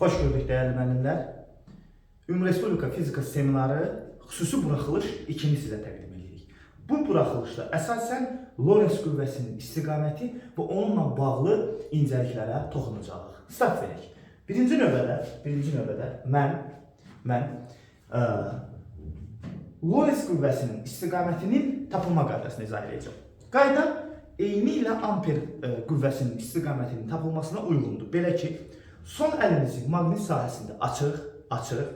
Xoş gördük dəyərli müəllimlər. Ümumrespublika fizika seminarı xüsusi buraxılış 2-ni sizə təqdim edirik. Bu buraxılışda əsasən Lorentz qüvvəsinin istiqaməti və onunla bağlı incəliklərə toxunacağıq. Start verək. Birinci növbədə mən Lorentz qüvvəsinin istiqamətinin tapılma qaydasını izah edəcəm. Qayda eyni ilə amper qüvvəsinin istiqamətinin tapılmasına uyğundur. Belə ki, son əlimizi maqnit sahəsində açırıq.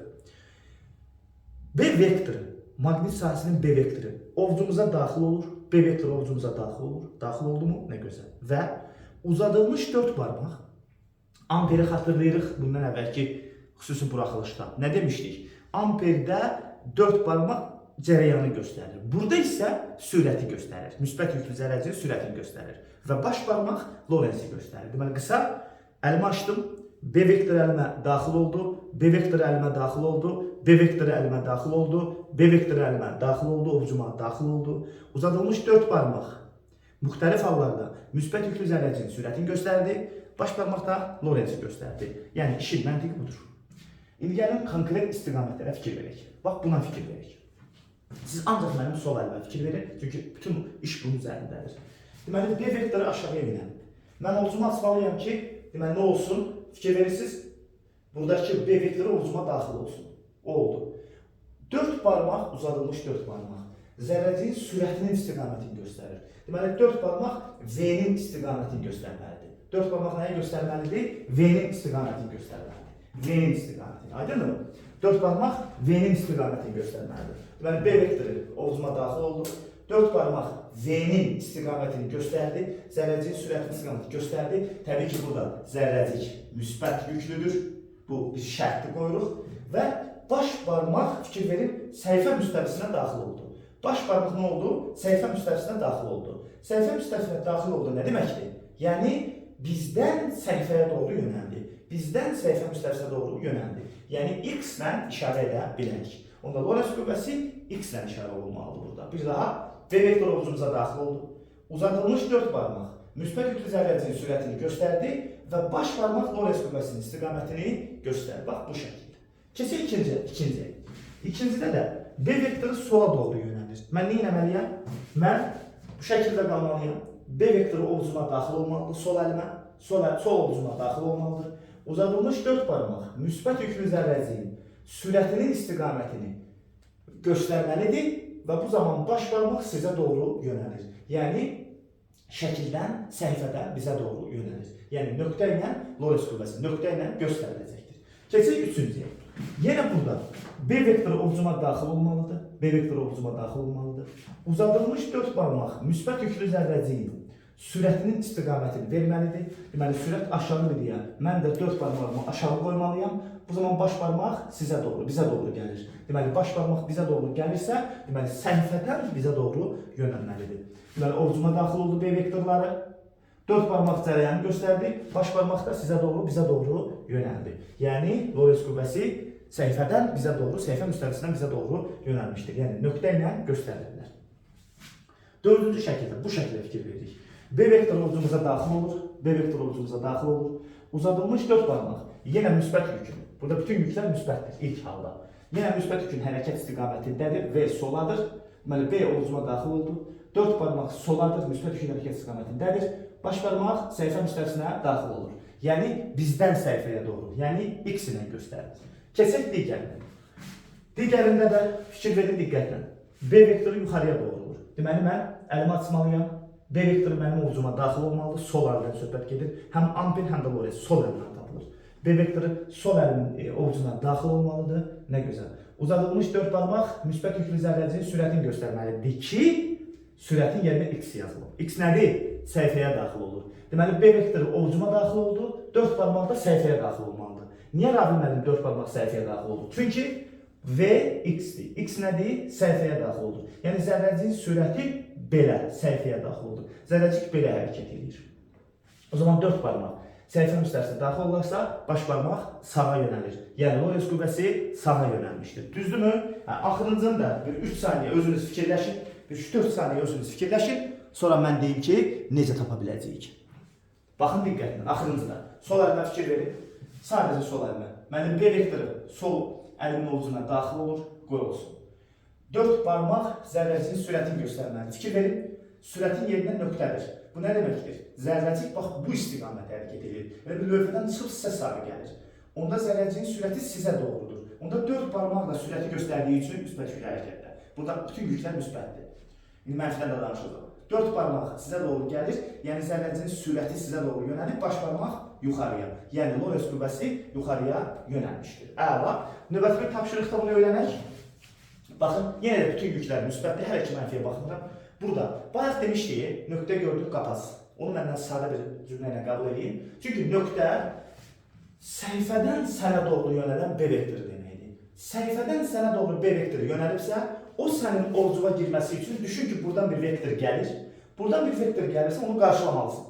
B vektoru, maqnit sahəsinin B vektoru ovcumuza daxil olur. B vektoru ovcumuza daxil olur. Daxil oldu mu? Nə gözəl. Və uzadılmış 4 barmaq. Amperi xatırlayırıq bundan əvvəlki xüsusi buraxılışda. Nə demişdik? Amperdə 4 barmaq cərəyanı göstərir. Burada isə sürəti göstərir. Müsbət yüklü zərrəcinin sürətini göstərir. Və baş barmaq Lorentzi göstərir. Deməli, qısa əlimi açdım. B vektoru əlimə daxil oldu. B vektoru əlimə daxil oldu. B vektoru əlimə daxil oldu. B vektoru əlimə daxil oldu. Ovcuma daxil oldu. Uzadılmış 4 barmaq müxtəlif hallarda müsbət yüklü zərrəcinin sürətini göstərdi. Baş barmaq da Lorentzi göstərdi. Yəni işin məntiqi budur. İndi gəlin konkret istiqamətlərə fikir verək. Bax, buna fikir verək. Siz ancaq mənim sol əlimə fikir verin, çünki bütün iş bunun üzərindədir. Deməli, B vektoru aşağıya minəm. Mən ovcuma açmalıyam ki, deməli, nə olsun? Fikir verirsiniz, buradakı B vektoru ovcuma daxil olsun. O oldu. 4 barmaq, uzadılmış 4 barmaq zərrəciyin sürətinin istiqamətini göstərir. Deməli, 4 barmaq V-nin istiqamətini göstərməlidir. 4 barmaq nəyə göstərməlidir? V-nin istiqamətini göstərməlidir. V-nin istiqamətini. Aydındır mı? 4 barmaq V-nin istiqamətini göstərməlidir. Deməli, B vektoru ovcuma daxil oldu. 4 barmaq V-nin istiqamətini göstərdi. Zərrəciyin sürətinin istiqamətini göstərdi. Təbii ki, burada zərrəcik müsbət yüklüdür. Bu, biz şərtli qoyuruq. Və baş barmaq, fikir verin, səhifə müstəvisinə daxil oldu. Baş barmaq nə oldu? Səhifə müstəvisinə daxil oldu. Səhifə müstəvisinə daxil oldu nə deməkdir? Yəni, bizdən səhifəyə doğru yönəldi. Bizdən səhifə müstəvisinə doğru yönəldi. Yəni, X-lə işarə edə bilərik. Onda Lorentz qüvvəsi X-lə işarə olunmalıdır burada. Bir daha, B vektoru ovcumuza daxil oldu. Uzadılmış 4 barmaq müsbət yüklü zərrəcinin sürətini göstərdi və baş barmaq Lorentz qüvvəsinin istiqamətini göstərdi. Bax, bu şəkildə. Keçək ikinciyə. İkincidə də B vektoru sola doğru yönəlir. Mən nə etməliyəm? Mən bu şəkildə qalmalıyam. B vektoru ovcuma daxil olmalıdır, sol əlimə. Sol ovcuma daxil olmalıdır. Uzadılmış 4 barmaq müsbət yüklü zərrəciyin sürətinin istiqamətini göstərməlidir və bu zaman baş barmaq sizə doğru yönəlir. Yəni, şəkildən, səhifədən bizə doğru yönəlir. Yəni, nöqtə ilə Lorentz qüvvəsi nöqtə ilə göstəriləcəkdir. Keçək üçüncüyə. Yenə burada B vektoru ovcuma daxil olmalıdır. B vektoru ovcuma daxil olmalıdır. Uzadılmış 4 barmaq müsbət yüklü zərrəciyin sürətinin istiqamətini verməlidir. Deməli, sürət aşağıdır deyə mən də 4 barmağımı aşağı qoymalıyam. Bu zaman baş barmaq sizə doğru, bizə doğru gəlir. Deməli, baş barmaq bizə doğru gəlirsə, deməli, səhifədən bizə doğru yönəlməlidir. Deməli, ovcuma daxil oldu B vektorları. 4 barmaq cərəyanı göstərdi. Baş barmaq da sizə doğru, bizə doğru yönəldi. Yəni, Lorentz qüvvəsi səhifədən bizə doğru, səhifə müstəvisindən bizə doğru yönəlmişdir. Yəni, nöqtə ilə göstərilirlər. Dördüncü şəkildə, bu şəkildə fikir veririk. B vektoru ovcumuza daxil olur. B vektoru ovcumuza daxil olur. Uzadılmış 4 barmaq. Yenə müsbət yükün. Burada bütün yüklər müsbətdir ilk halda. Yenə müsbət yükün hərəkət istiqamətindədir. V soladır. Deməli, B ovcuma daxil oldu. 4 barmaq soladır. Müsbət yükün hərəkət istiqamətindədir. Baş barmaq səhifə müstəvisinə daxil olur. Yəni, bizdən səhifəyə doğru. Yəni, X ilə göstərilir. Keçək digərinə. Digərində də fikir verin diqqətlə. B vektoru yuxarıya doğru olur. Deməli, mən əlimi açmalıyam. B vektoru mənim ovcuma daxil olmalıdır. Sol əlimdən söhbət gedir. Həm amper, həm də Lorentz sol əlimdən tapılır. B vektoru sol əlimin ovcuna daxil olmalıdır. Nə gözəl. Uzadılmış 4 barmaq müsbət yüklü zərrəcinin sürətini göstərməlidir ki, sürətin yerinə X yazılır. X nədir? Səhifəyə daxil olur. Deməli, B vektoru ovcuma daxil oldu. 4 barmaq da səhifəyə daxil olmalıdır. Niyə Rabi müəllim 4 barmaq səhifəyə daxil oldu? Çünki V X-dir. X nədir? Səhifəyə daxil olur. Yəni, zərrəciyin sürəti belə səhifəyə daxil olur. Zərrəcik belə hərəkət edir. O zaman 4 barmaq səhifə müstəvisinə daxil olarsa, baş barmaq sağa yönəlir. Yəni, Lorentz qüvvəsi sağa yönəlmişdir. Düzdürmü? Axırıncını da bir 3 saniyə özünüz fikirləşin. Bir 4 saniyə özünüz fikirləşin. Sonra mən deyim ki, necə tapa biləcəyik. Baxın diqqətlə, axırıncıda. Sol əlimə fikir verin. Sadəcə sol əlimə. mənim B vektoru sol əlimin ovucuna daxil olur, qoy olsun. 4 barmaq zərrəcinin sürətini göstərməlidir. Fikir verin, sürətin yerinə nöqtədir. Bu nə deməkdir? Zərrəcik bax bu istiqamətə hərəkət edir. Elə bir lövhədən çıxıb sizə sarı gəlir. Onda zərrəcinin sürəti sizə doğrudur. Onda 4 barmaqla sürəti göstərdiyi üçün müsbət yüklə hərəkətdə. Burada bütün yüklər müsbətdir. İndi mənfidən də danışacağıq. 4 barmaq sizə doğru gəlir, yəni zərrəcinin sürəti sizə doğru yönəlib, baş barmaq yuxarıya. Yəni Lorentz qüvvəsi yuxarıya yönəlmişdir. Əla. Növbəti bir tapşırıqda bunu öyrənək. Baxın, yenə də bütün yüklər müsbətdir, hər iki mənfiyə baxmıram. Burada, bayaq demişdik, nöqtə gördük qapaz. Onu məndən sadə bir cümlə ilə qəbul edin. Çünki nöqtə səhifədən sənə doğru yönələn B vektoru deməkdir. Səhifədən sənə doğru B vektoru yönəlibsə, o sənin ovucuğa girməsi üçün düşün ki, buradan bir vektor gəlir. Buradan bir vektor gəlirsə, onu qarşılamalısın.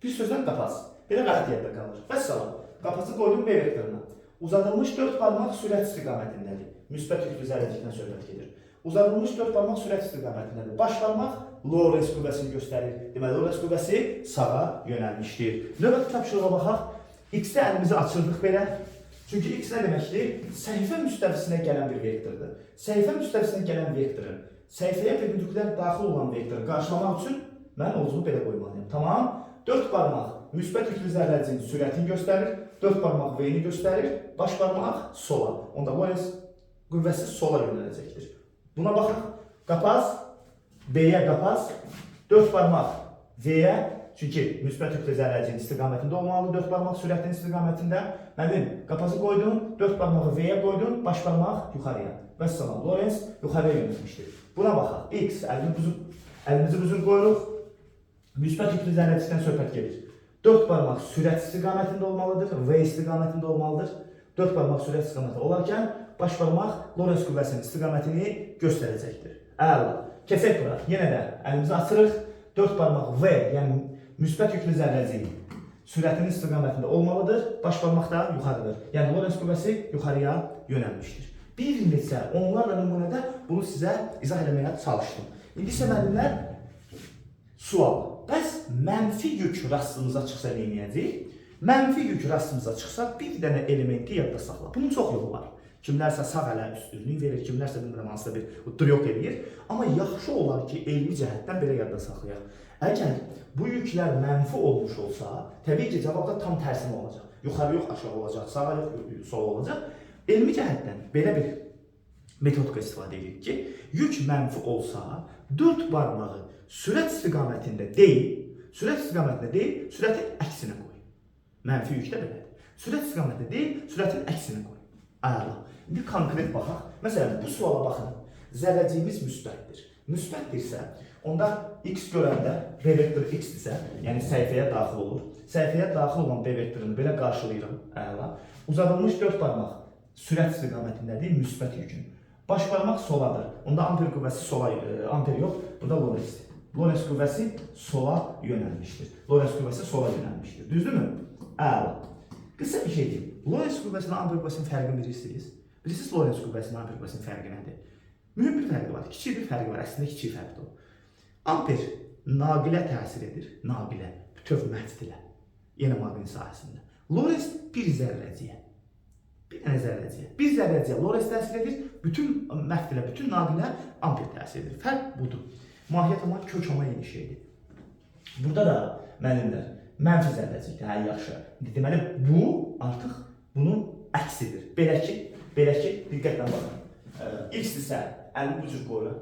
Bir sözlə qapaz. Belə qətiyyətdə qalır. Vəssalam, qapazı qoydum B vektoruna. Uzadılmış 4 barmaq sürət istiqamətindədir. Müsbət yüklü zərrəcikdən söhbət gedir. Uzadılmış 4 barmaq sürət istiqamətindədir. Baş barmaq Lorentz qüvvəsini göstərir. Deməli, Lorentz qüvvəsi sağa yönəlmişdir. Növbəti tapşırığa baxaq. X-də əlimizi açırdıq belə. Çünki X nə deməkdir? Səhifə müstəvisinə gələn bir vektordur. Səhifə müstəvisinə gələn vektorun səhifəyə perpendikulyar daxil olan vektoru qarşılamaq üçün mən ovucumu belə qoymalıyım. Tamam. 4 barmaq müsbət yüklü zərrəcinin sürətini göstərir. 4 barmaq V-ni göstərir. Baş barmaq sola. Onda Lorentz qüvvəsi sola yönələcəkdir. Buna baxaq. Qapaz B-yə qapaz. 4 barmaq V-yə. Çünki müsbət yüklü zərrəcinin istiqamətində olmalıdır. 4 barmaq sürətin istiqamətində. Mənim qapazı qoydum. 4 barmağı V-yə qoydum. Baş barmaq yuxarıya. Vəssalam. Lorentz yuxarıya yönəlmişdir. Buna baxaq. X əlimizi buzun qoyuruq. Müsbət yüklü zərrəcikdən söhbət gedir. 4 barmaq sürət istiqamətində olmalıdır. V istiqamətində olmalıdır. 4 barmaq sürət istiqamətində olarkən baş barmaq Lorentz qüvvəsinin istiqamətini göstərəcəkdir. Əla. Keçək bura. Yenə də əlimizi açırıq. 4 barmaq V, yəni müsbət yüklü zərrəciyin sürətinin istiqamətində olmalıdır. Baş barmaq da yuxarıdır. Yəni Lorentz qüvvəsi yuxarıya yönəlmişdir. Bir neçə onlarla nümunədə bunu sizə izah etməyə çalışdım. İndi isə müəllimlər sual. Bəs mənfi yük rastımıza çıxsa nə edəcəyik? Mənfi yük rastımıza çıxsa bir dənə elementi yadda saxla. Bunun çox yolu var. Kimlərsə sağ ələ üstünlük verir, kimlərsə bilmirəm hansısa bir driyok eləyir. Amma yaxşı olar ki, elmi cəhətdən belə yadda saxlayaq. Əgər bu yüklər mənfi olmuş olsa, təbii ki, cavabda tam tərsinə olacaq. Yuxarı yox, aşağı olacaq, sağa yox, sola olacaq. Elmi cəhətdən belə bir metodika istifadə edirik ki, yük mənfi olsa, 4 barmağı sürət istiqamətində deyil, sürətin əksinə qoy. Mənfi yükdə belədir. Sürət istiqamətində deyil, sürətin əksinə qoy. Əla. İndi konkret baxaq. Məsələn, bu suala baxın. Zərrəciyimiz müsbətdir. Müsbətdirsə, onda X görəndə B vektoru X-dirsə, yəni səhifəyə daxil olur. Səhifəyə daxil olan B vektorunu belə qarşılayıram. Əla. Uzadılmış 4 barmaq sürət istiqamətindədir, müsbət yükün. Baş barmaq soladır. Onda amper qüvvəsi sola, amper yox, burada Lorenzdir. Lorentz qüvvəsi sola yönəlmişdir. Lorentz qüvvəsi sola yönəlmişdir. Düzdürmü? Əla. Qısa bir şey deyim. Lorentz qüvvəsinin amper qüvvəsinin fərqini bilirsiniz. Bilirsiniz Lorentz qüvvəsinin amper qüvvəsinin fərqi nədir? Mühüm bir fərqi var. Kiçik bir fərqi var. Əslində kiçik fərqdir o. Amper naqilə təsir edir. Naqilə, bütöv məftilə. Yenə maqnit sahəsində. Lorentz bir zərrəciyə. Bir dənə zərrəciyə. Bir zərrəciyə Lorentz təsir edir. Bütün məftilə, bütün naqilə amper təsir edir. Fərq budur. Mahiyyət amma kök ama yeni şeydir. Burada da müəllimlər mənfi zərrəcikdir. Hə, yaxşı. Deməli, bu artıq bunun əksidir. Belə ki, diqqətlə baxın. X-dirsə, əlini bu cür qoyun.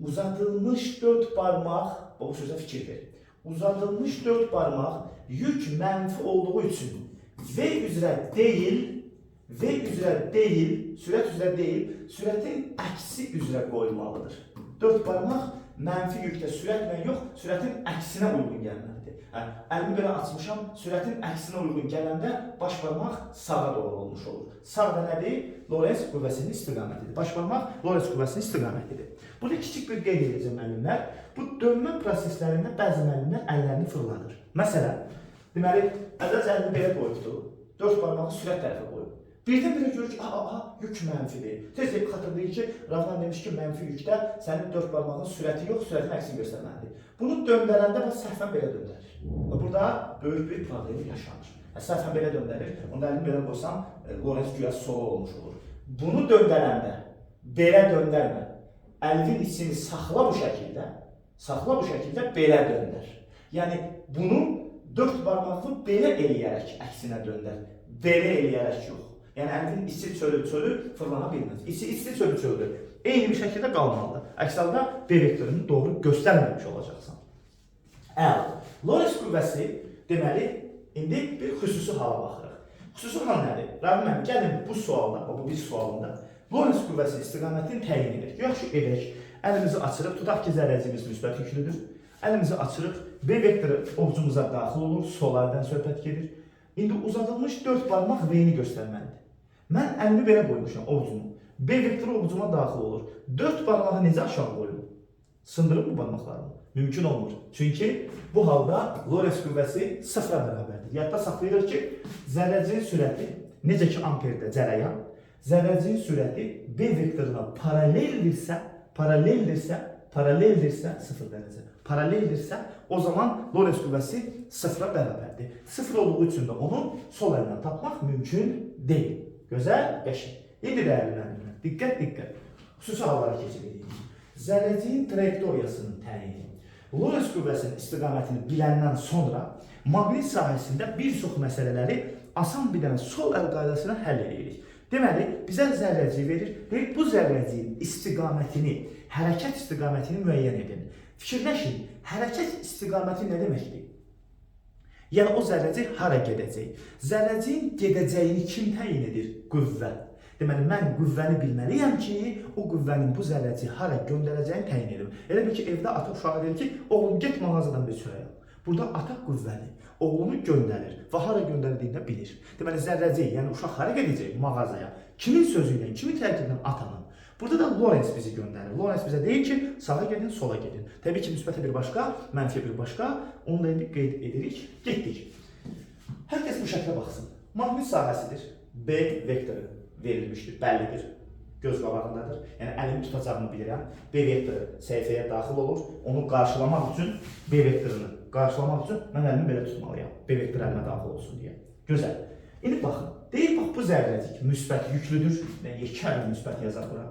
Uzadılmış 4 barmaq, bu sözə fikir ver. Uzadılmış 4 barmaq yük mənfi olduğu üçün V üzrə deyil, sürət üzrə deyil, sürətin əksi üzrə qoyulmalıdır. 4 barmaq mənfi yükdə sürətlə yox, sürətin əksinə uyğun gəlməlidir. Əlimi belə açmışam, sürətin əksinə uyğun gələndə baş barmaq sağa doğru olmuş olur. Sağda nədir? Lorentz qüvvəsinin istiqamətidir. Baş barmaq Lorentz qüvvəsinin istiqamətidir. Burada kiçik bir qeyd edəcəm müəllimlər. Bu dönmə proseslərində bəzi müəllimlər əllərini fırladır. Məsələn, deməli, əvvəlcə əlini belə qoyubdu, 4 barmağı sürət tərəfə qoyub. Birdən-birə görür ki, yük mənfidir. Tez-tez xatırlayır ki, Ravman demiş ki, mənfi yükdə sənin 4 barmağın sürəti yox, sürətin əksini göstərməlidir. Bunu döndərəndə səhvən belə döndərir. Burada böyük bir problem yaşanır. Əsasən belə döndərir. Onda əlimi belə qoysam, Lorenz güya sola olmuş olur. Bunu döndərəndə belə döndərmə. Əlinin içini saxla bu şəkildə. Saxla bu şəkildə belə döndər. Yəni bunu 4 barmaqlı belə eləyərək əksinə döndər. Belə eləyərək yox. Yəni əlinin içi çölü fırlana bilməz. İçi çölü eyni bir şəkildə qalmalıdır. Əks halda B vektorunu doğru göstərməmiş olacaqsan. Əla. Lorenz qüvvəsi deməli indi bir xüsusi hala baxırıq. Xüsusi hal nədir? Rəğm müəllim, gəlin bu sualda, bu bir sualında Lorenz qüvvəsi istiqamətini təyin edirik. Yaxşı edək. Əlimizi açırıq, tutaq ki, zərrəciyimiz müsbət yüklüdür. Əlimizi açırıq, B vektoru ovucumuza daxil olur, sol əldən söhbət gedir. İndi uzadılmış 4 barmaq V-ni göstərməlidir. Mən əlimi belə qoymuşam ovucumu. B vektoru ovucuma daxil olur. 4 barmağı necə aşağı qoyulur? Sındırır mı barmaqlarını? Mümkün olmur. Çünki bu halda Lorenz qüvvəsi sıfıra bərabərdir. Yadda saxlayırıq ki, zərrəciyin sürəti, necə ki amperdə cərəyan, zərrəciyin sürəti B vektoruna paraleldirsə 0 dərəcə. Paraleldirsə, o zaman Lorenz qüvvəsi sıfıra bərabərdir. Sıfır olduğu üçün də onu sol əlindən tapmaq mümkün deyil. Gözəl, qəşəng. İndi dəyərli müəllimlər, diqqət. Xüsusi hallara keçirik. Zərrəciyin trayektoriyasının təyini. Lorenz qüvvəsinin istiqamətini biləndən sonra maqnit sahəsində bir çox məsələləri asan bir dənə sol əl qaydasına həll edirik. Deməli, bizə zərrəciyi verir və bu zərrəciyin istiqamətini, hərəkət istiqamətini müəyyən edin. Fikirləşin, hərəkət istiqaməti nə deməkdir? Yəni o zərrəcik hara gedəcək? Zərrəciyin gedəcəyini kim təyin edir? Qüvvə. Deməli, mən qüvvəni bilməliyəm ki, o qüvvənin bu zərrəciyi hara göndərəcəyini təyin edim. Elə bil ki, evdə ata uşağı deyir ki, oğlum get mağazadan bir çörək al. Burada ata qüvvəni, oğlunu göndərir və hara göndərdiyini bilir. Deməli, zərrəcik, yəni uşaq hara gedəcək? Mağazaya. Kimin sözü ilə, kimin təkidlə? Atanın. Burada da Lorenz bizi göndərir. Lorenz bizə deyir ki, sağa gedin, sola gedin. Təbii ki, müsbətə bir başqa, mənfiyə bir başqa. Onu da indi qeyd edirik, getdik. Hər kəs bu şəklə baxsın. Maqnit sahəsidir. B vektoru verilmişdir, bəllidir. Göz qabağındadır. Yəni, əlimi tutacağını bilirəm. B vektoru səhifəyə daxil olur. Onu qarşılamaq üçün, B vektorunu qarşılamaq üçün mən əlimi belə tutmalıyam. B vektoru əlimə daxil olsun deyə. Gözəl. İndi baxın. Deyir, bax, bu zərrəcik müsbət yüklüdür. Yəni, yekə müsbət yazaq bura.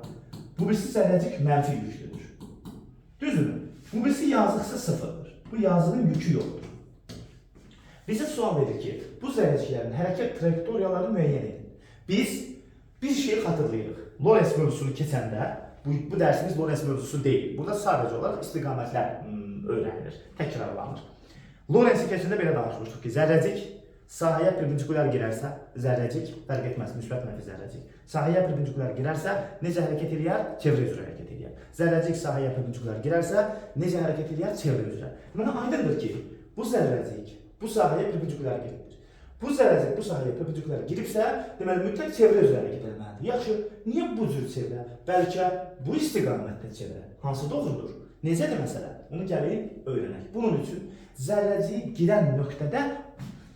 Bu birisi zərrəcik mənfi yüklüdür. Düzdürmü? Bu birisi yazıqsa sıfırdır. Bu yazığın yükü yoxdur. Bizə sual verir ki, bu zərrəciklərin hərəkət trayektoriyalarını müəyyən edin. Biz bir şeyi xatırlayırıq. Lorenz mövzusunu keçəndə, bu dərsimiz Lorenz mövzusu deyil. Burada sadəcə olaraq istiqamətlər öyrənilir, təkrarlanır. Lorenzi keçəndə belə danışmışdıq ki, zərrəcik sahəyə perpendikulyar girərsə, zərrəcik fərq etməz, müsbət mənfi zərrəcik. Sahəyə perpendikulyar girərsə, necə hərəkət edir? Çevrə üzrə hərəkət edir. Zərrəcik sahəyə perpendikulyar girərsə, necə hərəkət edir? Çevrə üzrə. Mənə aydındır ki, bu zərrəcik bu sahəyə perpendikulyar girir. Bu zərrəcik bu sahəyə perpendikulyar giribsə, deməli mütləq çevrə üzrə hərəkət etməlidir. Yaxşı, niyə bu cür çevrə? Bəlkə bu istiqamətdə çevrə. Hansı doğrudur? Necədir məsələ? Onu gəlin öyrənək. Bunun üçün zərrəciyi girən nöqtədə,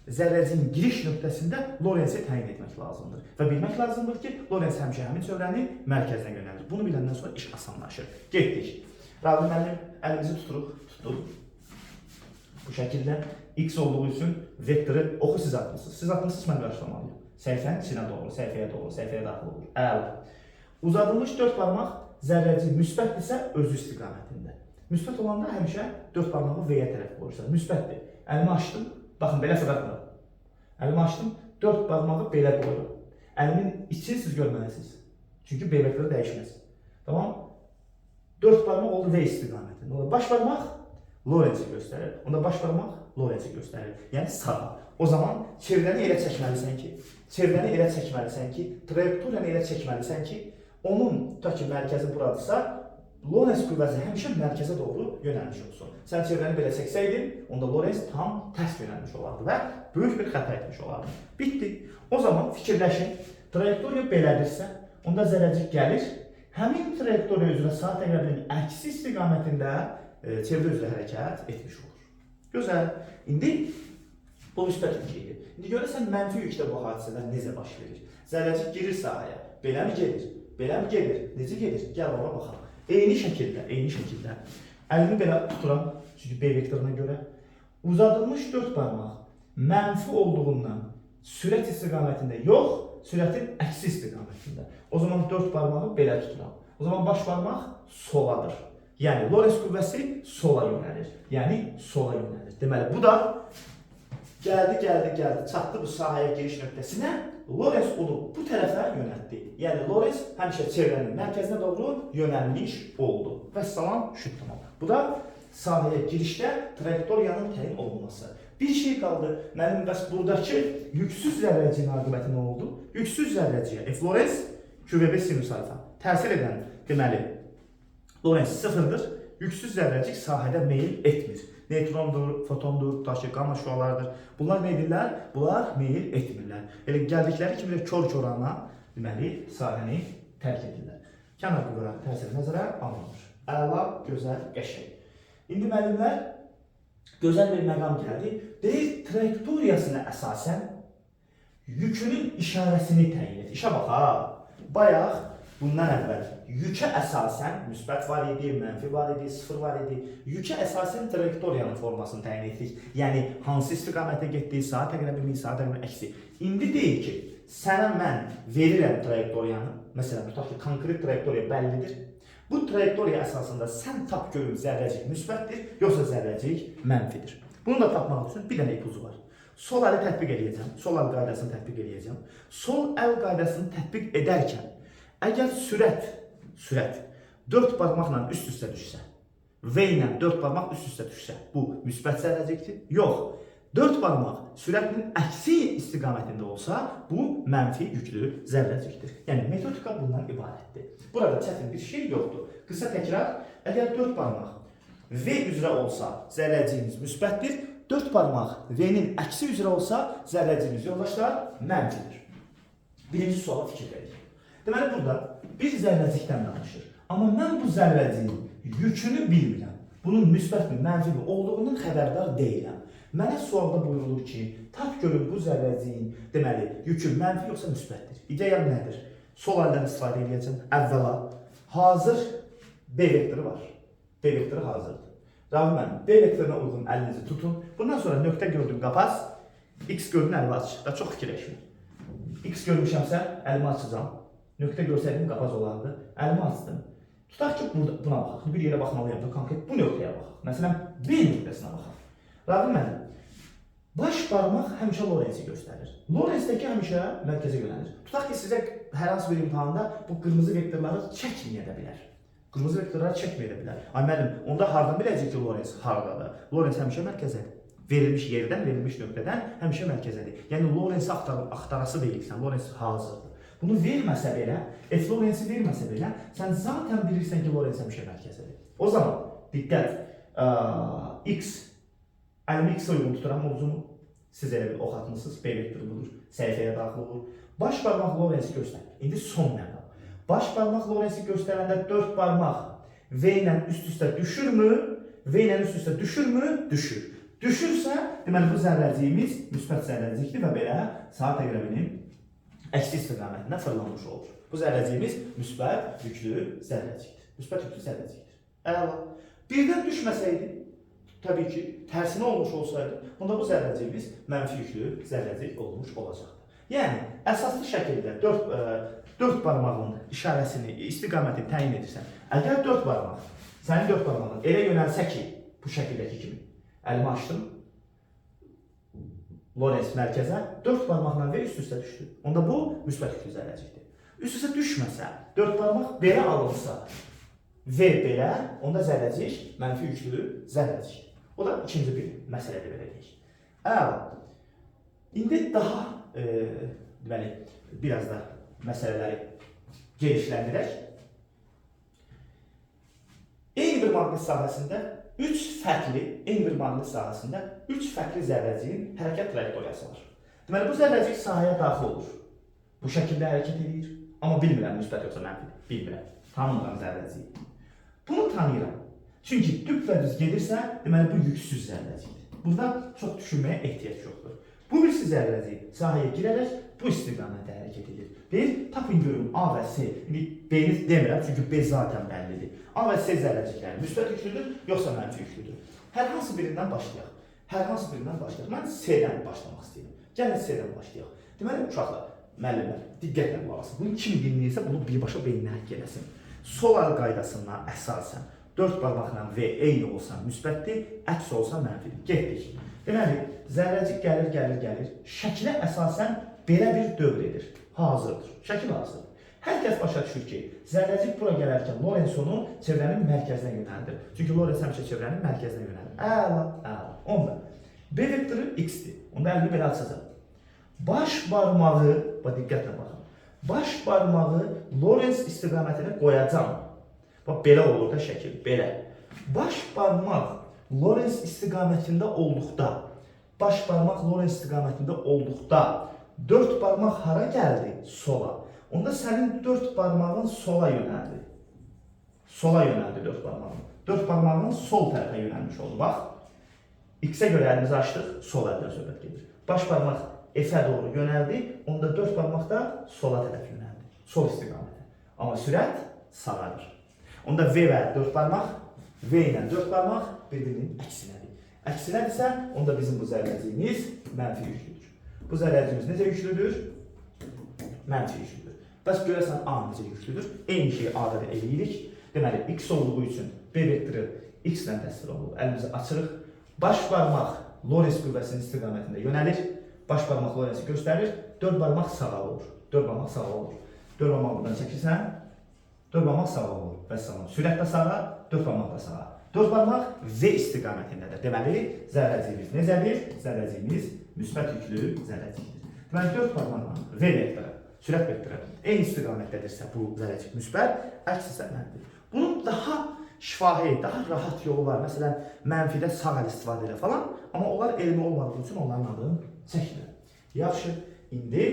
zərrəciyin giriş nöqtəsində Lorenzi təyin etmək lazımdır. Və bilmək lazımdır ki, Lorenz həmişə həmin çevrəni mərkəzinə yönəldir. Bunu biləndən sonra iş asanlaşır. Getdik. Rabi müəllim, əlimizi tutduq. Bu şəkildə x olduğu üçün vektoru oxu siz atmışsınız. Siz atmışsınız, mən qarşılamalıyım. Səhifənin içinə doğru, səhifəyə daxil olur. Əla. Uzadılmış 4 barmaq zərrəci müsbətdirsə özü istiqamətində. Müsbət olanda həmişə 4 barmağı V-yə tərəf qoyursan. Müsbətdir. Əlimi açdım. Baxın, belə fırlatma. Əlimi açdım. 4 barmağı belə qoyuram. Əlimin içini siz görməlisiniz. Çünki B vektoru dəyişməz. Tamam? 4 barmaq oldu V istiqamətində. Baş barmaq Lorenzi göstərir. Onda baş barmaq Lorenzi göstərir. Yəni sağa. O zaman çevrəni elə çəkməlisən ki, trayektoriyanı elə çəkməlisən ki, onun tutaq ki, mərkəzi buradırsa, Lorenz qüvvəsi həmişə mərkəzə doğru yönəlmiş olsun. Sən çevrəni belə çəksəydin, onda Lorenz tam tərs yönəlmiş olardı və böyük bir xəta etmiş olardı. Bitdi. O zaman fikirləşin, trayektoriya belədirsə, onda zərrəcik gəlir, həmin trayektoriya üzrə saat əqrəbinin əksi istiqamətində çevrə üzrə hərəkət etmiş olur. Gözəl. İndi bu müsbət yük idi. İndi görəsən mənfi yükdə bu hadisələr necə baş verir? Zərrəcik girir sahəyə. Belə mi gedir? Belə mi gedir? Necə gedir? Gəl ona baxaq. Eyni şəkildə. Əlimi belə tuturam, çünki B vektoruna görə. Uzadılmış 4 barmaq mənfi olduğundan sürət istiqamətində yox, sürətin əksi istiqamətində. O zaman 4 barmağı belə tuturam. O zaman baş barmaq soladır. Yəni Lorentz qüvvəsi sola yönəlir. Yəni sola yönəlir. Deməli bu da gəldi, çatdı bu sahəyə giriş nöqtəsinə. Lorentz onu bu tərəfə yönəltdi. Yəni Lorentz həmişə çevrənin mərkəzinə doğru yönəlmiş oldu. Vəssalam, şübhəm. Bu da sahəyə girişdə trayektoriyanın təyin olunması. Bir şey qaldı. Mənim bəs buradakı yüksüz zərrəciyin aqibəti nə oldu? Yüksüz zərrəciyə F Lorentz QVB sinus alfa təsir edən deməli Lorentz sıfırdır. Yüksüz zərrəcik sahədə meyil etmir. Neutrondur, fotondur, tutaq ki, qamma şüalardır. Bunlar nə edirlər? Bunlar meyil etmirlər. Elə gəldikləri kimi də kör-körana deməli sahəni tərk edirlər. Kənar qüvvələrin təsiri nəzərə alınır. Əla, gözəl, qəşəng. İndi müəllimlər gözəl bir məqam gəldi. Deyir, trayektoriyasına əsasən yükünün işarəsini təyin et. İşə bax ha. Bayaq bundan əvvəl yükə əsasən müsbət var idi, mənfi var idi, sıfır var idi. Yükə əsasən trayektoriyanın formasını təyin etdik. Yəni hansı istiqamətə getdi, sağa təqrəbi, sağa təqrəbi, əksi. İndi deyir ki, sənə mən verirəm trayektoriyanı. Məsələn, tutaq ki, konkret trayektoriya bəllidir. Bu trayektoriya əsasında sən tap görüm zərrəcik müsbətdir, yoxsa zərrəcik mənfidir. Bunu da tapmaq üçün bir dənə ipucu var. Sol əli tətbiq edəcəm, sol əl qaydasını tətbiq edəcəm. Sol əl qaydasını tətbiq edərkən, əgər sürət 4 barmaqla üst-üstə düşsə, V ilə 4 barmaq üst-üstə düşsə, bu müsbət zərrəcikdir. Yox, 4 barmaq sürətin əksi istiqamətində olsa, bu mənfi yüklü zərrəcikdir. Yəni metodika bundan ibarətdir. Burada çətin bir şey yoxdur. Qısa təkrar, əgər 4 barmaq V üzrə olsa, zərrəciyimiz müsbətdir. 4 barmaq V-nin əksi üzrə olsa, zərrəciyimiz yoldaşlar mənfidir. Birinci suala fikir verin. Deməli, burada bir zərrəcikdən danışır. Amma mən bu zərrəciyin yükünü bilmirəm. Bunun müsbət mi, mənfi mi olduğundan xəbərdar deyiləm. Mənə sualda buyurulur ki, tap görün bu zərrəciyin deməli, yükü mənfi yoxsa müsbətdir. İdeyam nədir? Sol əldən istifadə edəcəm. Əvvəla, hazır B vektoru var. B vektoru hazırdır. Rağmen B vektoruna uyğun əlinizi tutun. Bundan sonra nöqtə gördüm qapaz, X gördüm əlimi aç. Da çox fikirləşmir. X görmüşəmsə əlimi açacağım. Nöqtə görsəydim qapaz olardı. Əlimi açdım. Tutaq ki, buna baxaq. Bir yerə baxmalıyam da konkret bu nöqtəyə baxaq. Məsələn, B nöqtəsinə baxaq. Rağmen baş barmaq həmişə Lorentzi göstərir. Lorentzdəki həmişə mərkəzə yönəlir. Tutaq ki, sizə hər hansı bir imtahanda bu qırmızı vektorları çəkməyə də bilər. Qırmızı vektorları çəkməyə də bilər. Ay müəllim, onda hardan biləcək ki, Lorentz hardadır? Lorentz həmişə mərkəzədir. Verilmiş yerdən, verilmiş nöqtədən həmişə mərkəzədir. Yəni Lorentzi axtarası deyilsən, Lorentz hazırdır. Bunu verməsə belə, F Lorentzi verməsə belə, sən zaten bilirsən ki, Lorentz həmişə mərkəzədir. O zaman diqqət, X, əlimi X-ə uyğun tuturam mövzumu. Siz elə bir ox atmışsınız, B vektoru budur, səhifəyə daxil olur. Baş barmaq Lorentzi göstərir. İndi son məqam. Baş barmaq Lorentzi göstərəndə 4 barmaq V ilə üst-üstə düşürmü? V ilə üst-üstə düşürmü? Düşür. Düşürsə, deməli bu zərrəciyimiz müsbət zərrəcikdir və belə saat təqrəbinin əksi istiqamətində fırlanmış olur. Bu zərrəciyimiz müsbət yüklü zərrəcikdir. Müsbət yüklü zərrəcikdir. Əla. Birdən düşməsəydi, təbii ki, tərsinə olmuş olsaydı, bunda bu zərrəciyimiz mənfi yüklü zərrəcik olmuş olacaqdır. Yəni, əsaslı şəkildə 4 barmağın işarəsini, istiqamətini təyin edirsən. Əgər 4 barmaq, sənin 4 barmağın elə yönəlsə ki, bu şəkildəki kimi, əlimi açdım, Lorentz mərkəzə 4 barmaqla V üst-üstə düşdü. Onda bu, müsbət yüklü zərrəcikdir. Üst-üstə düşməsə, 4 barmaq belə alınsa, V belə, onda zərrəcik mənfi yüklü zərrəcikdir. O da ikinci bir məsələdə verəcək. Əla. İndi daha, deməli, biraz da məsələləri genişləndirək. Eyni bir maqnit sahəsində 3 fərqli zərrəciyin hərəkət trayektoriyası var. Deməli, bu zərrəcik sahəyə daxil olur. Bu şəkildə hərəkət edir. Amma bilmirəm, müsbət yoxsa mənfidir. Bilmirəm. Tanımıram zərrəciyi. Bunu tanıyıram. Çünki düz və düz gedirsə, deməli, bu yüksüz zərrəcikdir. Burada çox düşünməyə ehtiyac yoxdur. Bu birisi zərrəcik sahəyə girərək bu istiqamətdə hərəkət edir. Deyir, tapın görün A və S. İndi B-ni demirəm, çünki B zaten bəllidir. A və S zərrəcikləri müsbət yüklüdür, yoxsa mənfi yüklüdür. Hər hansı birindən başlayaq. Mən S-dən başlamaq istəyirəm. Gəlin C-dən başlayaq. Deməli, uşaqlar, müəllimlər, diqqətlə qulaq asın. Bunu kim dinləyirsə, bunu birbaşa beyninə həkk eləsin. Sol əl qaydasından əsasən 4 barmaqla V eyni olsa müsbətdir, əks olsa mənfidir. Getdik. Deməli, zərrəcik gəlir. Şəkilə əsasən belə bir dövr edir. Hazırdır. Şəkil hazırdır. Hər kəs başa düşür ki, zərrəcik bura gələrkən Lorenzonu çevrənin mərkəzinə yönəldir. Çünki Lorenz həmişə çevrənin mərkəzinə yönəldir. Əla. Onda B vektoru x-dir. Onda əlini belə açacaq. Baş barmağı, diqqətlə baxın. Baş barmağı Lorenz istiqamətinə qoyacam. Bax, belə olur da şəkil, belə. Baş barmaq Lorenz istiqamətində olduqda, 4 barmaq hara gəldi? Sola. Onda sənin 4 barmağın sola yönəldi. Sola yönəldi 4 barmağın. 4 barmağın sol tərəfə yönəlmiş oldu. Bax, x-ə görə əlimizi açdıq, sol əldən söhbət gedir. Baş barmaq F-ə doğru yönəldi, onda 4 barmaq da sola tərəf yönəldi. Sol istiqamətə. Amma sürət sağadır. Onda V və 4 barmaq, V ilə 4 barmaq bir-birinin əksinədir. Əksinədirsə, onda bizim bu zərrəciyimiz mənfi yüklüdür. Bu zərrəciyimiz necə yüklüdür? Mənfi yüklüdür. Bəs görəsən A necə yüklüdür? Eyni şeyi A-da da eləyirik. Deməli, x olduğu üçün B vektoru x ilə təsvir olunur. Əlimizi açırıq. Baş barmaq Lorenz qüvvəsinin istiqamətində yönəlir. Baş barmaq Lorenzi göstərir. 4 barmaq sağa olur. 4 barmaq sağa olur. 4 barmaq buradan çəkirsən. 4 barmaq sağa olur. Vəssalam. Sürət də sağa, 4 barmaq da sağa. 4 barmaq V istiqamətindədir. Deməli, zərrəciyimiz necədir? Zərrəciyimiz müsbət yüklü zərrəcikdir. Deməli, 4 barmaqla V vektoru, sürət vektoru eyni istiqamətdədirsə bu zərrəcik müsbət, əks isə mənfidir. Bunun daha şifahi, daha rahat yolu var. Məsələn, mənfidə sağ əl istifadə edə falan. Amma onlar elmi olmadığı üçün onların adını çəkmir. Yaxşı, indi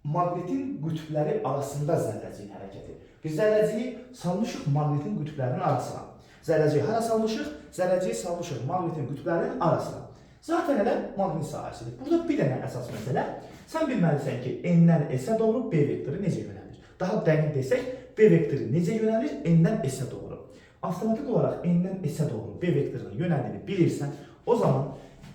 maqnetin qütbləri arasında zərrəciyin hərəkəti. Biz zərrəciyi salmışıq maqnetin qütblərinin arasına. Zərrəciyi hara salmışıq? Zərrəciyi salmışıq maqnetin qütblərinin arasına. Zaten elə maqnit sahəsidir. Burada bir dənə əsas məsələ. Sən bilməlisən ki, N-dən S-ə doğru B vektoru necə yönəlir? Daha dəqiq desək, B vektoru necə yönəlir? N-dən S-ə doğru. Avtomatik olaraq N-dən S-ə doğru B vektorunun yönəldiyini bilirsən, o zaman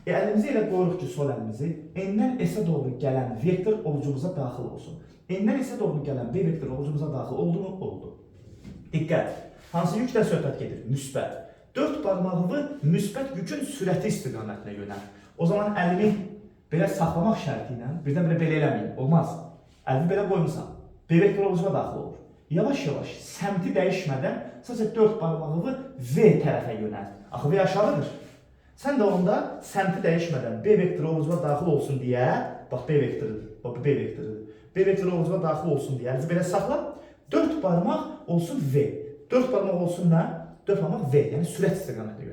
əlimizi elə qoyuruq ki, sol əlimizi N-dən S-ə doğru gələn vektor ovucumuza daxil olsun. N-dən S-ə doğru gələn B vektoru ovucumuza daxil oldu mu? Oldu. Diqqət! Hansı yükdən söhbət gedir? Müsbət. 4 barmağımı müsbət yükün sürəti istiqamətinə yönəl. O zaman əlimi belə saxlamaq şərti ilə birdən-birə belə eləməyim. Olmaz. Əlimi belə qoymuşam. B vektoru ovucuma daxil olur. Yavaş-yavaş səmti dəyişmədən sadəcə 4 barmağımı V tərəfə yönəl. Axı V aşağıdır. Sən də onda səmti dəyişmədən B vektoru ovucuma daxil olsun deyə, bax B vektorudur, bax B vektorudur. B vektoru ovucuma daxil olsun deyə, əlinizi belə saxla. 4 barmaq olsun V. 4 barmaq olsun nə? 4 barmaq V, yəni sürət istiqamətində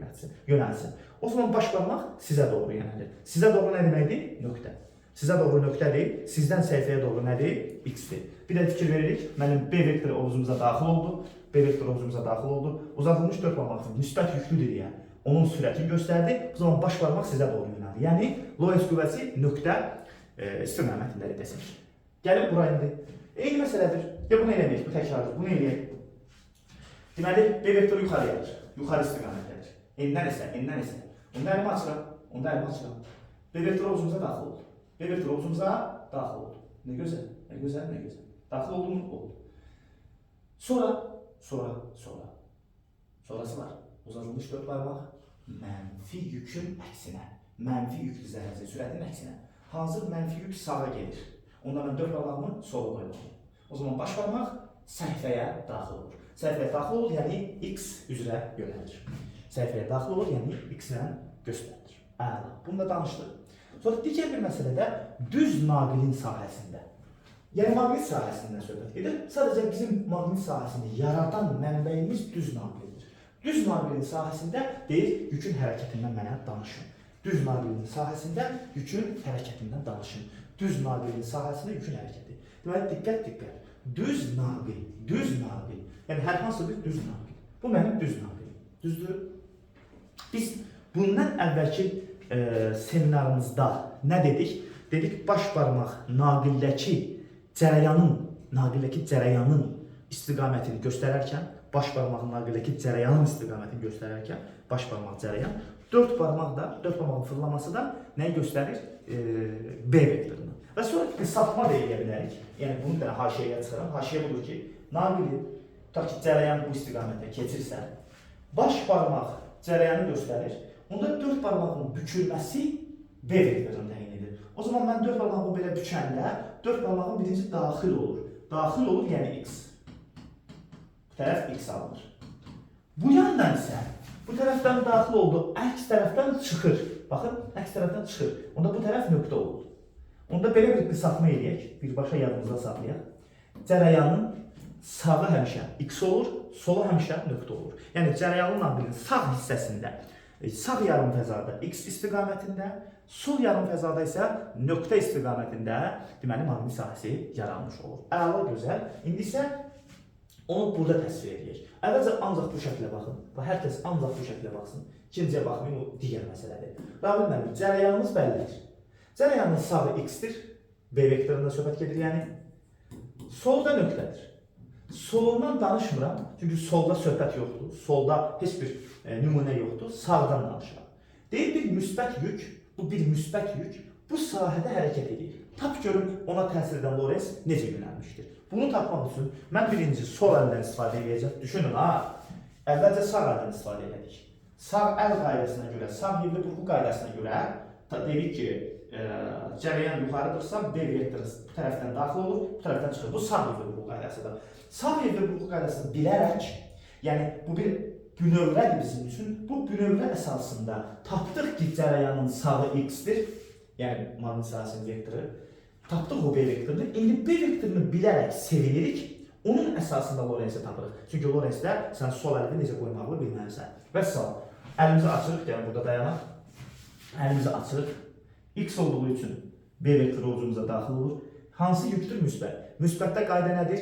yönəlsin. O zaman baş barmaq sizə doğru yönəlir. Sizə doğru nə deməkdir? Nöqtə. Sizə doğru nöqtədir, sizdən səhifəyə doğru nədir? X-dir. Bir də fikir veririk, mənim B vektoru ovucumuza daxil oldu. B vektoru ovucumuza daxil oldu. Uzadılmış 4 barmaq müsbət yüklüdür deyə onun sürətini göstərdi. O zaman baş barmaq sizə doğru yönəldi. Yəni, Lorenz qüvvəsi nöqtə istiqamətindədir desin. Gəlin bura indi. Eyni məsələdir. Ya bunu eləməyək, bu təkrardır. Bunu eləyək. Deməli, B vektoru yuxarıyadır. Yuxarı istiqamətdədir. N-dən S-ə, N-dən S-ə. Onda əlimi açıram. B vektoru ovucumuza daxil oldu. B vektoru ovucumuza daxil oldu. Nə gözəl, nə gözəl, nə gözəl. Daxil oldu mu? Oldu. Sonrası var. Uzadılmış 4 barmaq mənfi yükün əksinə. Mənfi yüklü zərrəcik sürətinin əksinə. Hazır mənfi yük sağa gelir. Onda mən 4 barmağımı sola qoymalıyım. O zaman baş barmaq səhifəyə daxil olur. Səhifəyə daxil olur, yəni X üzrə yönəlir. Səhifəyə daxil olur, yəni X-lə göstərilir. Əla. Bunu da danışdıq. Sonra digər bir məsələdə düz naqilin sahəsində. Yəni maqnit sahəsindən söhbət gedir. Sadəcə bizim maqnit sahəsini yaradan mənbəyimiz düz naqildir. Düz naqilin sahəsində deyir, yükün hərəkətindən mənə danışın. Düz naqilin sahəsində yükün hərəkətindən danışın. Düz naqilin sahəsində yükün hərəkəti. Deməli, diqqət. Düz naqil. Yəni, hər hansı bir düz naqil. Bu mənim düz naqilim. Düzdür? Biz bundan əvvəlki seminarımızda nə dedik? Dedik, baş barmaq naqildəki cərəyanın istiqamətini göstərərkən, baş barmağın naqildəki cərəyanın istiqamətini göstərərkən, baş barmaq cərəyan Dört barmağın fırlaması da nəyi göstərir? B vektorunu. Və sonra qısaltma da edə bilərik. Yəni bunu da haşiyəyə çıxıram. Haşiyə budur ki, naqili tutaq ki, cərəyan bu istiqamətə keçirsə, baş barmaq cərəyanı göstərir. Onda dört barmağın bükülməsi B vektorunu təyin edir. O zaman mən dört barmağımı belə bükəndə, dört barmağın birinci daxil olur. Daxil olur, yəni X. Bu tərəf X alınır. Bu yandan isə, bu tərəfdən daxil oldu, əks tərəfdən çıxır. Baxın, əks tərəfdən çıxır. Onda bu tərəf nöqtə olur. Onda belə bir qısaltma eləyək, birbaşa yadımıza saxlayaq. Cərəyanın sağı həmişə X olur, solu həmişə nöqtə olur. Yəni cərəyanın naqilinin sağ hissəsində, sağ yarımfəzada X istiqamətində, sol yarımfəzada isə nöqtə istiqamətində deməli maqnit sahəsi yaranmış olur. Əla, gözəl. İndi isə onu burada təsvir edək. Əvvəlcə ancaq bu şəklə baxın və hər kəs ancaq bu şəklə baxsın. İkinciyə baxmayın, o digər məsələdir. Rahil müəllim, cərəyanımız bəllidir. Cərəyanın sağı X-dir, B vektorunda söhbət gedir, yəni solda nöqtədir. Solundan danışmıram, çünki solda söhbət yoxdur, solda heç bir nümunə yoxdur, sağdan danışıram. Deyil bir müsbət yük, bu bir müsbət yük, bu sahədə hərəkət edir. Tap görün, ona təsir edən Lorentz necə yönəlmişdir. Bunu tapmaq üçün mən birinci sol əldən istifadə edəcəm. Düşünün, əvvəlcə sağ əldən istifadə edik. Sağ əl qaydasına görə, sağ yerli burğu qaydasına görə dedik ki, cərəyan yuxarıdırsa, B vektoru bu tərəfdən daxil olur, bu tərəfdən çıxır. Bu sağ yerli burğu qaydasıdır. Sağ yerli burğu qaydasını bilərək, yəni bu bir bünövrədir bizim üçün. Bu bünövrə əsasında tapdıq ki, cərəyanın sağı X-dir, yəni maqnit sahəsinin vektoru. Tapdıq o B vektorunu. İndi B vektorunu bilərək sevinirik, onun əsasında Lorentzi tapırıq. Çünki Lorenzdə sən sol əlini necə qoymağını bilməlisən. Və salam. Əlimizi açırıq, yəni burada dayanaq. Əlimizi açırıq. X olduğu üçün B vektoru ucumuza daxil olur. Hansı yükdür? Müsbət. Müsbətdə qayda nədir?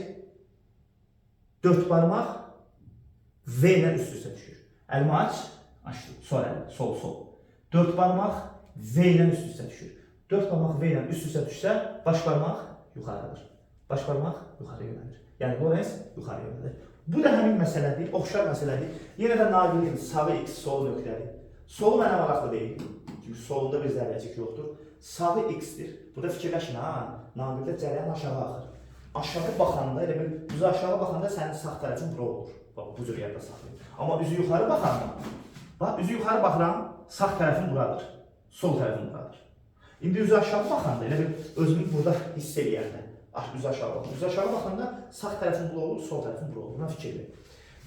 Dört barmaq V ilə üst-üstə düşür. Əlimi aç, açdım. Sol əl, sol, sol. Dört barmaq V ilə üst-üstə düşür. Dört barmaq V ilə üst-üstə düşsə, baş barmaq yuxarıdır. Baş barmaq yuxarı yönəlir. Yəni Lorentz yuxarı yönəlir. Bu da həmin məsələdir, oxşar məsələdir. Yenə də naqilin sağı X, solu nöqtədir. Solu mənə maraqlı deyil. Çünki solunda bir zərrəcik yoxdur. Sağı X-dir. Burada fikirləşin, naqildə cərəyan aşağı axır. Aşağı baxanda, elə bir üzü aşağı baxanda sənin sağ tərəfin bura olur. Bax, bu cür yadda saxlayın. Amma üzü yuxarı baxanda, bax, üzü yuxarı baxıram, sağ tərəfin buradır. Sol tərəfin buradır. İndi üzü aşağı baxanda, elə bir özünü burada hiss eləyəndə, üzü aşağı baxanda, üzü aşağı baxanda sağ tərəfin bura olur, sol tərəfin bura olur. Buna fikir verin.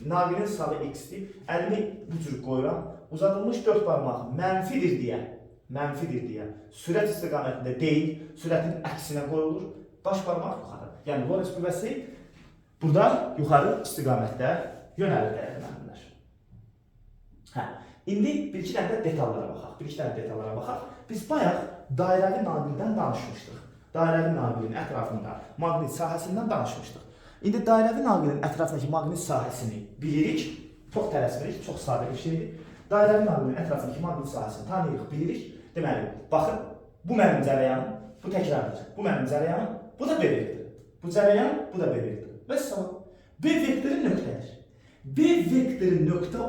Naqilin sağı X-dir. Əlimi bu cür qoyuram. Uzadılmış dört barmaq mənfidir deyə, sürət istiqamətində deyil, sürətin əksinə qoyulur, baş barmaq yuxarı. Yəni, Lorentz qüvvəsi burada yuxarı istiqamətdə yönəlir dəyərli müəllimlər. İndi bir-iki dənə detallara baxaq. Biz bayaq dairəvi naqildən danışmışdıq. Dairəvi naqilin ətrafında maqnit sahəsindən danışmışdıq. İndi dairəvi naqilin ətrafındakı maqnit sahəsini bilirik, çox tələsmirik, çox sadə bir şeydir. Dairəvi naqilin ətrafındakı maqnit sahəsini tanıyırıq, bilirik. Deməli, baxın, bu mənim cərəyanım, bu təkrardır. Bu mənim cərəyanım, bu da B vektoru. Bu cərəyan, bu da B vektoru. Və salam. B vektoru nöqtədir. B vektoru nöqtə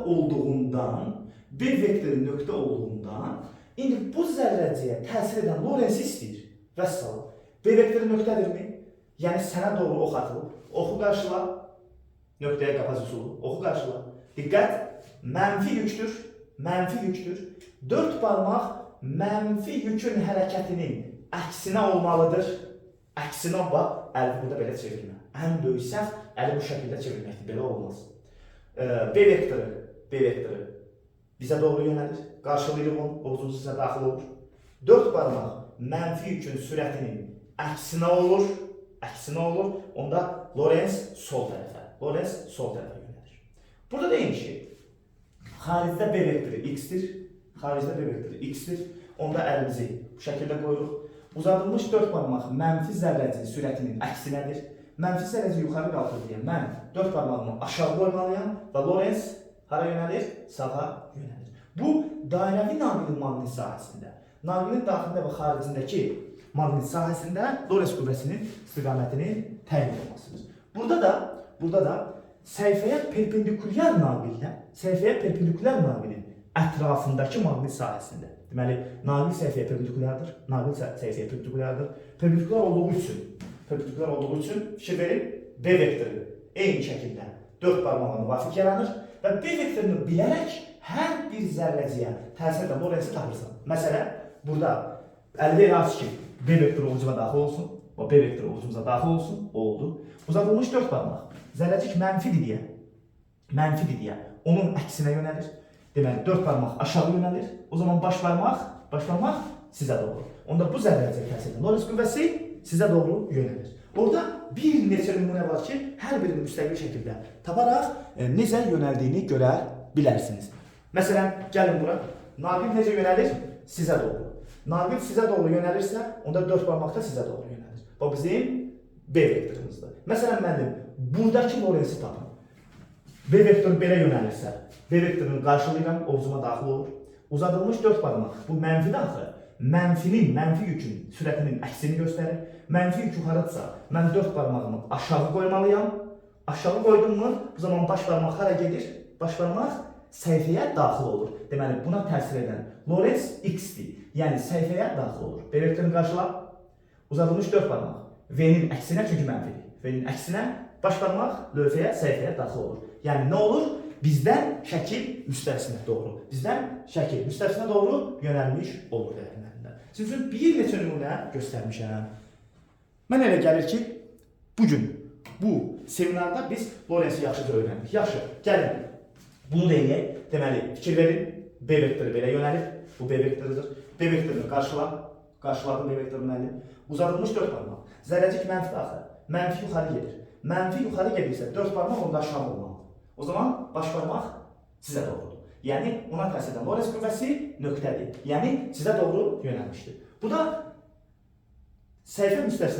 indi bu zərrəciyə təsir edən Lorentz istəyir. Və salam. B vektoru nöqtədirmi? Yəni sənə doğru ox atılıb. Oxu qarşıla. Nöqtəyə qapaz üsulu. Oxu qarşıla. Diqqət. Mənfi yükdür. Dört barmaq mənfi yükün hərəkətinin əksinə olmalıdır. Əksinə bax, əli burada belə çevirmə. Ən böyük səhv əli bu şəkildə çevirməkdir. Belə olmaz. B vektoru bizə doğru yönəlir. Qarşılayırıq onu, ovucumuz sizə daxil olur. Dört barmaq mənfi yükün sürətinin əksinə olur. Onda Lorentz sol tərəfə yönəlir. Burada deyim ki, xaricdə B vektoru X-dir. Onda əlimizi bu şəkildə qoyuruq. Uzadılmış dört barmaq mənfi zərrəcinin sürətinin əksinədir. Mənfi zərrəci yuxarı qalxır deyə mən dört barmağımı aşağı qoymalıyam və Lorentz hara yönəlir? Sağa yönəlir. Bu, dairəvi naqilin maqnit sahəsində, naqilin daxilində və xaricindəki maqnit sahəsində Lorentz qüvvəsinin istiqamətinin təyin olmasıdır. Burada da səhifəyə perpendikulyar naqilin ətrafındakı maqnit sahəsində. Deməli, naqil səhifəyə perpendikulyardır. Naqil səhifəyə perpendikulyardır. Perpendikulyar olduğu üçün fikir verin, B vektoru eyni şəkildə 4 barmaqla müvafiq yaranır və B vektorunu bilərək hər bir zərrəciyə təsir edən Lorenzi tapırsan. Məsələn, burada əldə edirəz ki, B vektoru ovucuma daxil olsun, o B vektoru ovucumuza daxil olsun, oldu. Uzadılmış 4 barmaq. Zərrəcik mənfidir deyə, onun əksinə yönəlir. Deməli, 4 barmaq aşağı yönəlir. O zaman baş barmaq sizə doğru. Onda bu zərrəciyə təsir edən Lorenz qüvvəsi sizə doğru yönəlir. Orada bir neçə nümunə var ki, hər birini müstəqil şəkildə taparaq necə yönəldiyini görə bilərsiniz. Məsələn, gəlin bura. Naqil necə yönəlir? Sizə doğru. Naqil sizə doğru yönəlirsə, onda 4 barmaq da sizə doğru yönəlir. Bu bizim B vektorumuzdur. Məsələn, müəllim, buradakı Lorenzi tapın. B vektoru belə yönəlirsə, B vektorunu qarşılayıram, ovucuma daxil olur. Uzadılmış 4 barmaq. Bu mənfidir axı. Mənfi yükün sürətinin əksini göstərir. Mənfi yük yuxarıdırsa, mən 4 barmağımı aşağı qoymalıyam. Aşağı qoydum mu, bu zaman baş barmaq hara gedir? Baş barmaq səhifəyə daxil olur. Deməli, buna təsir edən Lorenz X-dir. Yəni, səhifəyə daxil olur. B vektorunu qarşıla, uzadılmış 4 barmaq. V-nin əksinə, çünki mənfidir. V-nin əksinə baş barmaq lövhəyə, səhifəyə daxil olur. Yəni, nə olur? Bizdən şəkil müstəvisinə doğru. Bizdən şəkil müstəvisinə doğru yönəlmiş olur. Sizin üçün bir neçə nümunə göstərmişəm. Mən elə gəlir ki, bugün bu seminarda biz Lorenzi yaxşıca öyrəndik. Yaxşı, gəlin. Bunu da eləyək. Deməli, fikir verin. B vektoru belə yönəlir. Bu B vektorudur. B vektorunu qarşıladım B vektorunu müəllim. Uzadılmış 4 barmaq. Zərrəcik mənfi daxil. Mənfi yuxarı gedir. Mənfi yuxarı gedirsə 4 barmaq onda aşağı olmalıdır. O zaman baş barmaq sizə doğrudur. Yəni, ona təsir edən Lorenz qüvvəsi nöqtədir. Yəni, sizə doğru yönəlmişdir. Bu da səhifə müstəvisinə